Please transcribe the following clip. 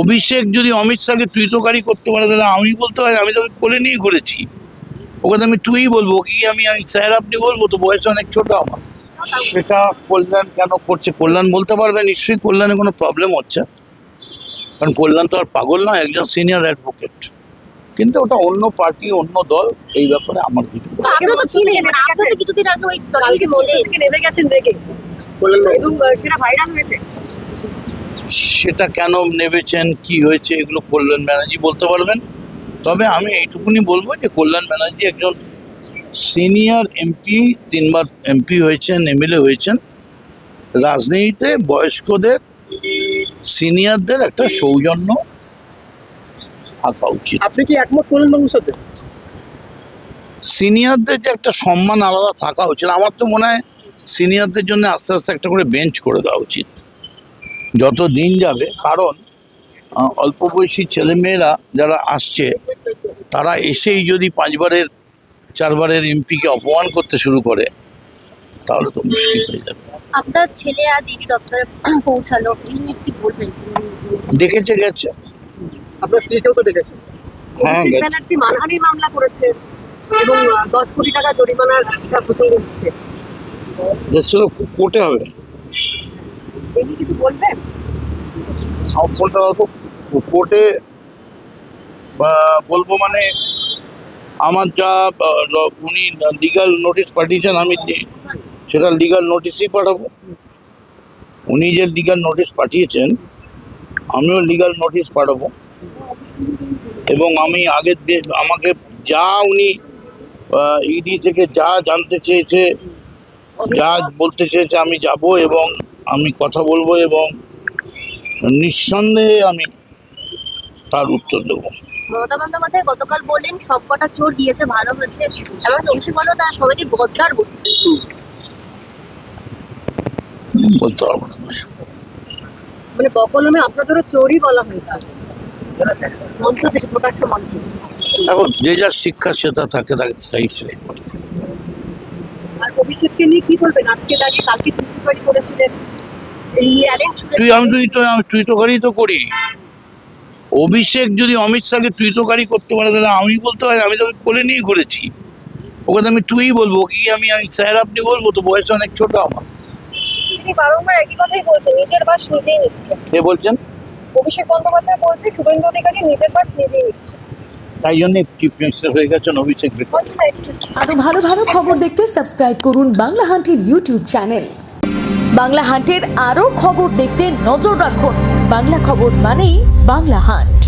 অভিষেক যদি অমিত শাহকে তুইতকারী করতে পারে তাহলে আমি বলতে পারি আমি তো কোলে নিয়ে ঘুরেছি, ওকে তো আমি তুই বলবো, কি আমি স্যার আপনি বলবো, তো বয়স অনেক ছোট আমার। সেটা কল্যাণ কেন করছে, কল্যাণ বলতে পারবে, নিশ্চয়ই কল্যাণে কোনো প্রবলেম হচ্ছে, কারণ কল্যাণ তো আর পাগল নয়, একজন সিনিয়র অ্যাডভোকেট। কিন্তু ওটা অন্য পার্টি, অন্য দল, এই ব্যাপারে আমার কিছু আপনি তো ছিলেন, আপনি তো কিছুদিন আগে ওই দলকে থেকে নেমে গেছেন রেগে, এবং সেটা ভাইরাল হয়েছে। সেটা কেন নেবেছেন, কি হয়েছে, এগুলো কল্যাণ ব্যানার্জি বলতে পারবেন। তবে আমি এইটুকুনি বলবো যে কল্যাণ ব্যানার্জি একজন সিনিয়র এমপি, 3বার এমপি হয়েছেন, এমএলএ হয়েছেন। রাজনীতিতে বয়স্কদের, সিনিয়রদের একটা সৌজন্য থাকা উচিত। আপনি কি একমত করেন বাবুর সাথে? সিনিয়রদের যে একটা সম্মান আলাদা থাকা উচিত, আমার তো মনে হয় সিনিয়রদের জন্য আস্তে আস্তে একটা করে বেঞ্চ করে দেওয়া উচিত যত দিন যাবে। কারণ অল্প বয়সী ছেলেমেয়েরা যারা আসছে, তারা এসেই যদি 5বারের 4বারের এমপিকে অপমান করতে শুরু করে তাহলে তো মুশকিল হয়ে যাবে। আপনার ছেলে আজ ইডি দপ্তরে পৌঁছালো, এই নিয়ে কি বলবেন? দেখেছে গেছে। আপনার স্ত্রীকেও তো ডেকেছেন। হ্যাঁ, অভিষেক গেছে। ব্যানার্জি মানহানির মামলা করেছে এবং 10 কোটি টাকা জরিমানার একটা প্রসঙ্গ উঠছে, দেখছে তো কোর্টে হবে। এই নিয়ে কিছু বলবেন? সব ফোনটা তো কোর্টে বলবো, মানে আমার যা উনি লিগাল নোটিশ পাঠিয়েছেন, আমি সেটা লিগাল নোটিশই পাঠাবো। উনি যে লিগাল নোটিশ পাঠিয়েছেন, আমিও লিগাল নোটিশ পাঠাবো। এবং আমি আগের দিন আমাকে যা উনি ইডি থেকে যা জানতে চেয়েছে, যা বলতে চেয়েছে, আমি যাব এবং আমি কথা বলবো এবং নিঃসন্দেহে আমি তার উত্তর দেবো। মমতা বন্দ্যোপাধ্যায় গতকাল বললেন সব কটা চোর গিয়েছে, ভালো হয়েছে, এমনকি অভিষেক বন্দ্যোপাধ্যায় সবাইকে গদ্দার বলছে। বলতে পারবো না। মানে বকলমে আপনাদেরও চোরই বলা হয়েছে মঞ্চ থেকে, প্রকাশ্য মঞ্চে। এখন যে যার শিক্ষা সেটা থাকে, তাকে সেটাই বলে। আর অভিষেককে নিয়ে কি বলবেন? আজকে দাঁড়িয়ে কালকে টুইট করেছিলেন, এই চ্যালেঞ্জ তুইতকারী তো করি। অভিষেক যদি অমিত শাহকে তুইতকারী করতে পারে তাহলে আমি বলতে পারি আমি তো কোলে নিয়ে ঘুরেছি, ওকে তো আমি তুই বলবো, কি আমি স্যার আপনি বলবো, তো বয়স অনেক ছোট আমার। তিনি বারংবার একই কথাই বলছেন, নিজের বাস নিজেই নিচ্ছে। কে বলছেন? অভিষেক বন্দ্যোপাধ্যায় বলছে শুভেন্দু অধিকারী নিজের বাস নিজেই নিচ্ছে। তাই জন্য চিফ মিনিস্টার হয়ে গেছেন অভিষেক। আরো ভালো ভালো খবর দেখতে সাবস্ক্রাইব করুন বাংলা হান্টের ইউটিউব চ্যানেল। বাংলা হান্টের আরো খবর দেখতে নজর রাখুন। বাংলা খবর মানেই বাংলা হান্ট।